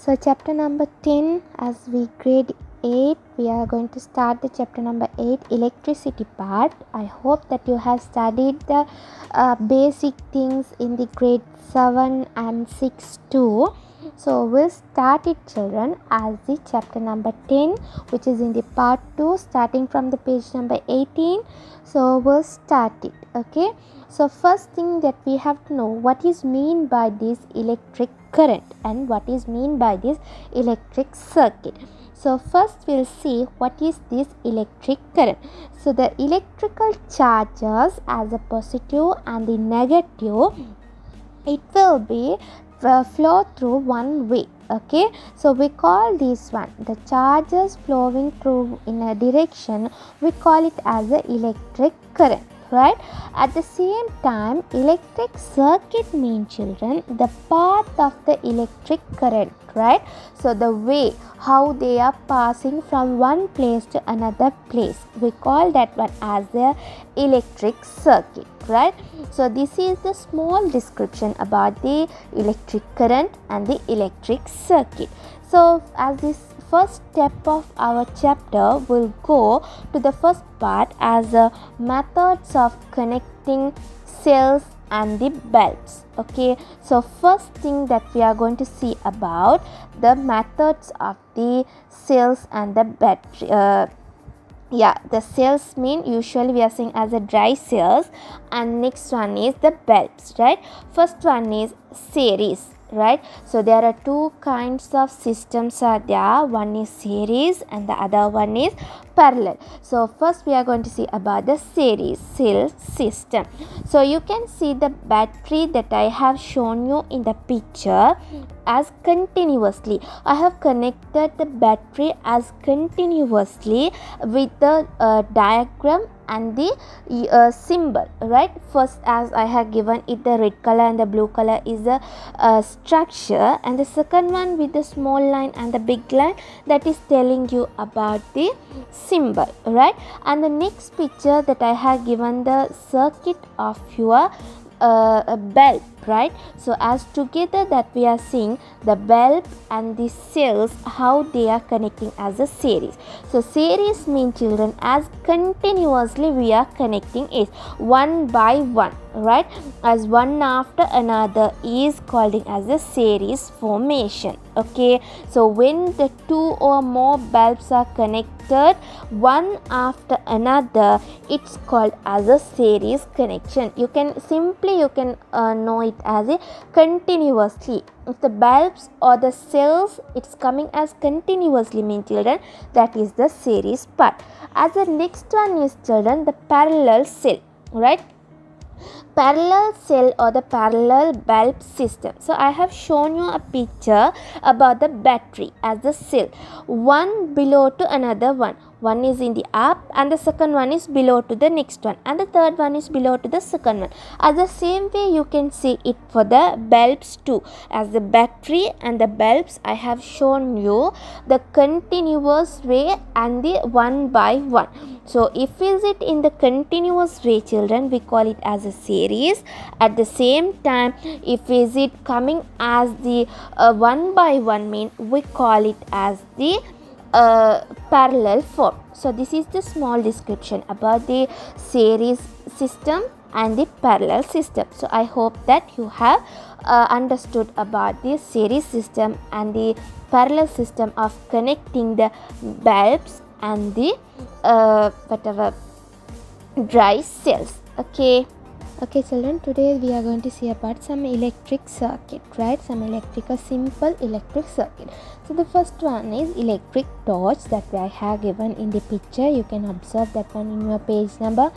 So chapter number 10, as we grade 8, we are going to start the chapter number 8, electricity part. I hope that you have studied the basic things in the grade 7 and 6 too. So we'll start it, children, as the chapter number 10, which is in the part 2, starting from the page number 18. So we'll start it. Okay, so first thing that we have to know, what is mean by this electric current and what is mean by this electric circuit. So first we'll see what is this electric current. So the electrical charges as a positive and the negative, it will be flow through one way. Okay, so we call this one, the charges flowing through in a direction, we call it as a electric current, right? At the same time, electric circuit means, children, the path of the electric current, right? So the way how they are passing from one place to another place, we call that one as the electric circuit, right? So this is the small description about the electric current and the electric circuit. So as this first step of our chapter, will go to the first part as methods of connecting cells and the bulbs. Okay, so first thing that we are going to see about the methods of the cells and the battery. The cells mean usually we are saying as a dry cells, and next one is the bulbs, right? First one is series, right? So there are two kinds of systems are there. One is series and the other one is parallel. So first we are going to see about the series cell system. So you can see the battery that I have shown you in the picture as continuously. I have connected the battery as continuously with the diagram and the symbol, right? First, as I have given it, the red color and the blue color is the structure, and the second one with the small line and the big line, that is telling you about the symbol, right? And the next picture that I have given the circuit of your bulb, right? So as together that we are seeing the bulb and the cells, how they are connecting as a series. So series mean, children, as continuously we are connecting it one by one, right? As one after another is called as a series formation. Okay, so when the two or more bulbs are connected one after another, it's called as a series connection. You can know it as a continuously. If the bulbs or the cells, it's coming as continuously mean, children, that is the series part. As the next one is, children, the parallel cell, right? Parallel cell or the parallel bulb system. So I have shown you a picture about the battery as the cell, one below to another one is in the up and the second one is below to the next one and the third one is below to the second one. As the same way you can see it for the bulbs too. As the battery and the bulbs, I have shown you the continuous way and the one by one. So if is it in the continuous way, children, we call it as a series. At the same time, if is it coming as the one by one mean, we call it as the parallel form. So this is the small description about the series system and the parallel system. So I hope that you have understood about the series system and the parallel system of connecting the bulbs and the dry cells. Okay, children, today we are going to see about some electric circuit, right? Some simple electric circuit. So the first one is electric torch that I have given in the picture. You can observe that one in your page number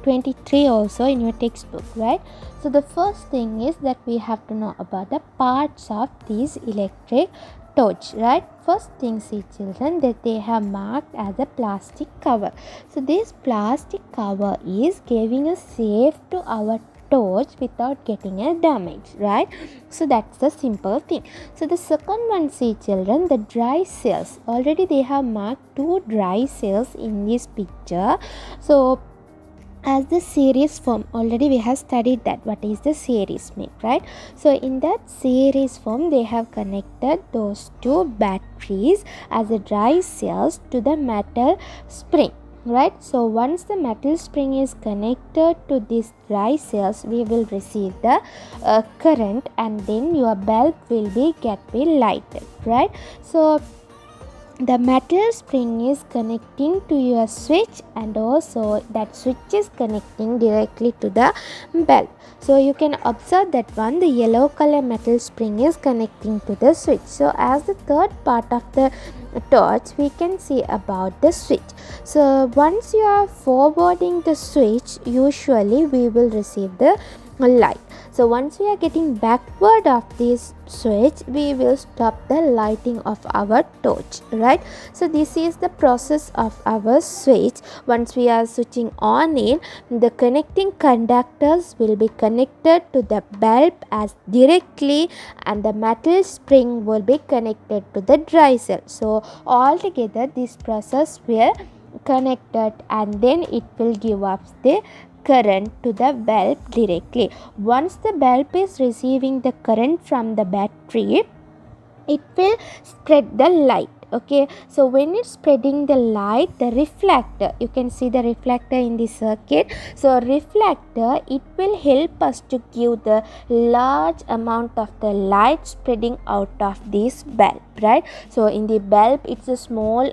23 also in your textbook, right? So the first thing is that we have to know about the parts of this electric torch, right? First thing, see, children, that they have marked as a plastic cover. So this plastic cover is giving a safe to our torch without getting a damage, right? So that's the simple thing. So the second one, see, children, the dry cells. Already they have marked two dry cells in this picture. So as the series form. Already we have studied that what is the series mean, right? So in that series form they have connected those two batteries as a dry cells to the metal spring, right? So once the metal spring is connected to these dry cells, we will receive the current, and then your bulb will be lighted, right? So the metal spring is connecting to your switch, and also that switch is connecting directly to the bulb. So you can observe that one, the yellow color metal spring is connecting to the switch. So as the third part of the torch, we can see about the switch. So once you are forwarding the switch, usually we will receive the light. So once we are getting backward of this switch, we will stop the lighting of our torch, right? So this is the process of our switch. Once we are switching on it, the connecting conductors will be connected to the bulb as directly, and the metal spring will be connected to the dry cell. So altogether this process will connected, and then it will give us the current to the bulb directly. Once the bulb is receiving the current from the battery, it will spread the light. Okay, so when it's spreading the light, the reflector, you can see the reflector in the circuit. So reflector, it will help us to give the large amount of the light spreading out of this bulb, right? So in the bulb it's a small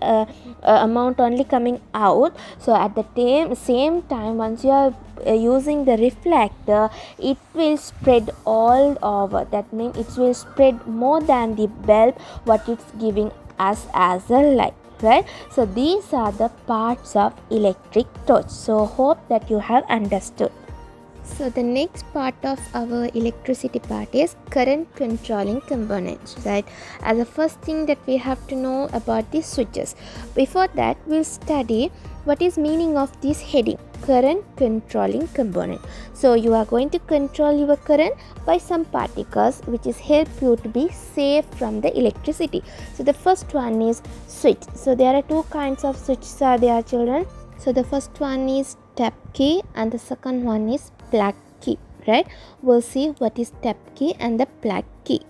amount only coming out. So at the same time, once you are using the reflector, it will spread all over. That means it will spread more than the bulb what it's giving us as a light, right? So these are the parts of electric torch. So hope that you have understood. So the next part of our electricity part is current controlling components, right? As the first thing that we have to know about the switches. Before that, we'll study what is meaning of this heading, current controlling component. So you are going to control your current by some particles which is help you to be safe from the electricity. So the first one is switch. So there are two kinds of switches are there, children. So the first one is tap key and the second one is plug key, right? We'll see what is tap key and the plug key.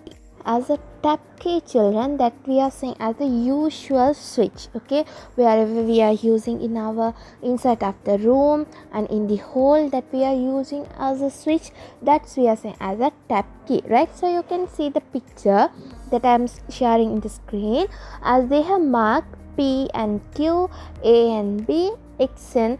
As a tap key, children, that we are saying as the usual switch, okay, wherever we are using in our inside of the room and in the hole that we are using as a switch, that's we are saying as a tap key, right? So you can see the picture that I am sharing in the screen, as they have marked P and Q, A and B, X and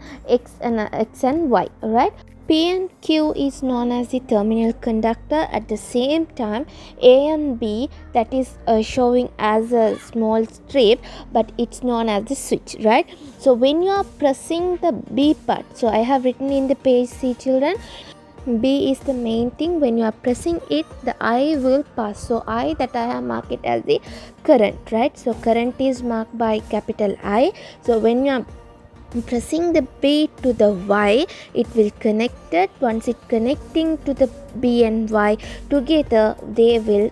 Y, right? P and Q is known as the terminal conductor. At the same time, A and B, that is showing as a small strip, but it's known as the switch, right? So when you are pressing the B part, so I have written in the page, see children, B is the main thing. When you are pressing it, the I will pass. So I, that I have marked it as the current, right? So current is marked by capital I. So when you are pressing the B to the Y, it will connect it. Once it connecting to the B and Y together, they will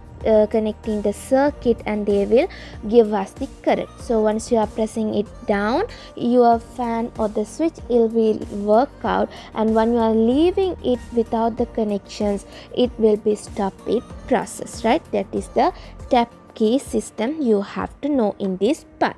connecting the circuit and they will give us the current. So once you are pressing it down, your fan or the switch will work out, and when you are leaving it without the connections, it will be stop it process, right? That is the tap key system you have to know in this part.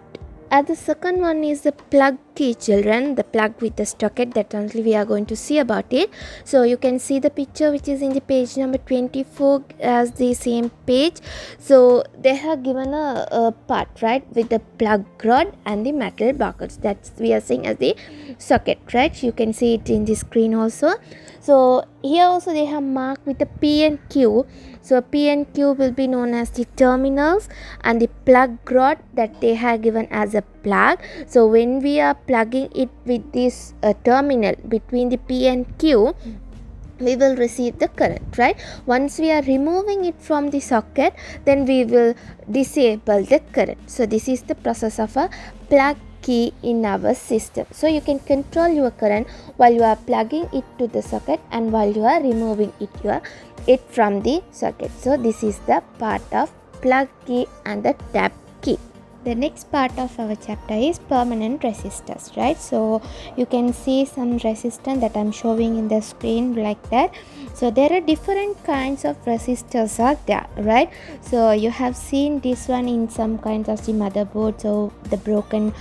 And the second one is the plug key, children, the plug with the socket, that only we are going to see about it. So you can see the picture which is in the page number 24 as the same page. So they have given a part, right, with the plug rod and the metal buckles, that we are saying as the socket, right? You can see it in the screen also. So here also they have marked with the P and Q. So P and Q will be known as the terminals, and the plug rod that they have given as a plug. So when we are plugging it with this terminal between the P and Q, we will receive the current, right? Once we are removing it from the socket, then we will disable the current. So this is the process of a plug key in our system. So you can control your current while you are plugging it to the socket and while you are removing it from the socket. So this is the part of plug key and the tap key. the next part of our chapter is permanent resistors, right? So you can see some resistance that I'm showing in the screen like that. So there are different kinds of resistors are there, right? So you have seen this one in some kinds of the motherboards or the broken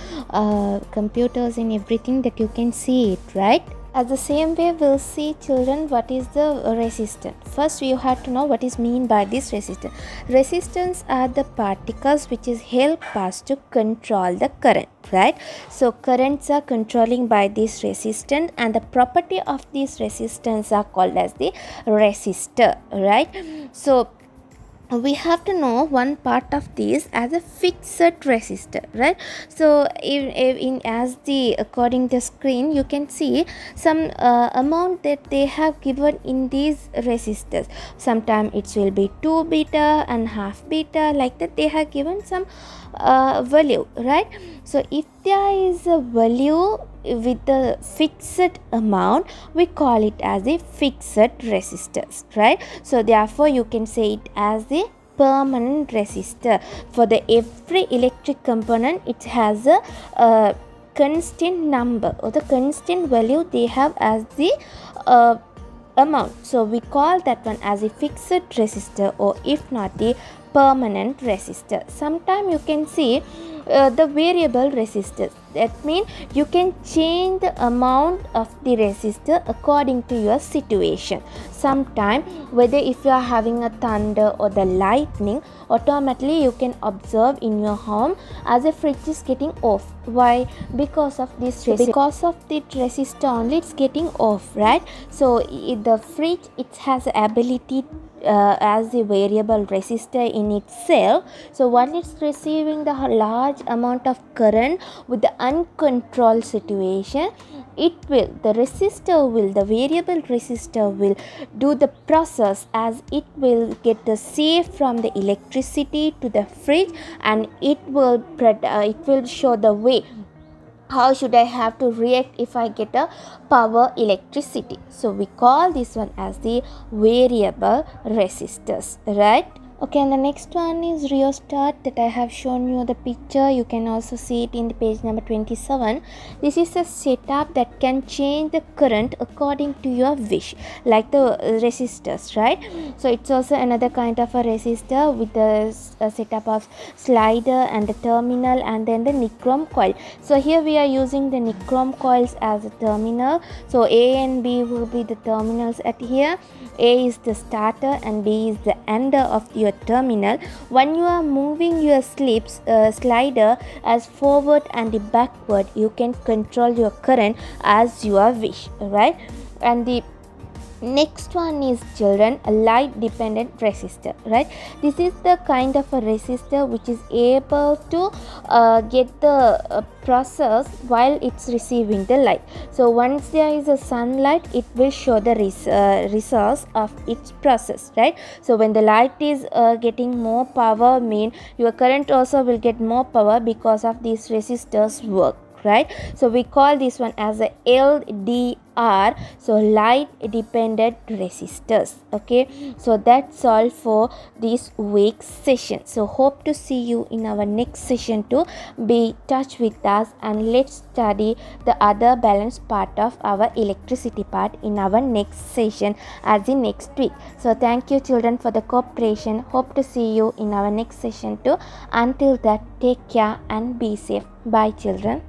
computers and everything that you can see it, right? As the same way, we'll see, children, what is the resistance. First, you have to know what is mean by this resistance. Resistance are the particles which is help us to control the current, right? So currents are controlling by this resistance, and the property of this resistance are called as the resistor, right? So we have to know one part of this as a fixed resistor, right? So in as the according the screen, you can see some amount that they have given in these resistors. Sometimes it will be 2 beta and half beta, like that they have given some value, right? So if there is a value with the fixed amount, we call it as a fixed resistors, right? So therefore you can say it as the permanent resistor. For the every electric component, it has a constant number or the constant value they have as the amount. So we call that one as a fixed resistor, or if not the permanent resistor. Sometimes you can see the variable resistors. That means you can change the amount of the resistor according to your situation. Sometimes whether if you are having a thunder or the lightning, automatically you can observe in your home as a fridge is getting off. Why? Because of this resistor. Because of the resistor only it's getting off, right? So the fridge, it has ability as a variable resistor in itself. So when it's receiving the large amount of current with the uncontrolled situation, the variable resistor will do the process as it will get the save from the electricity to the fridge, and it will show the way how should I have to react if I get a power electricity. So we call this one as the variable resistors, right? Okay, and the next one is rheostat that I have shown you the picture. You can also see it in the page number 27. This is a setup that can change the current according to your wish, like the resistors, right? So it's also another kind of a resistor with a setup of slider and the terminal and then the nichrome coil. So here we are using the nichrome coils as a terminal. So A and B will be the terminals at here. A is the starter and B is the ender of your terminal. When you are moving your slider as forward and backward, you can control your current as you wish, right? And the next one is, children, a light dependent resistor, right? This is the kind of a resistor which is able to get the process while it's receiving the light. So once there is a sunlight, it will show the results of its process, right? So when the light is getting more power, mean your current also will get more power because of these resistors work, right? So we call this one as a LDR, so light dependent resistors. Okay, so that's all for this week's session. So hope to see you in our next session to be in touch with us, and let's study the other balance part of our electricity part in our next session as in next week. So thank you, children, for the cooperation. Hope to see you in our next session too. Until that, take care and be safe. Bye, children.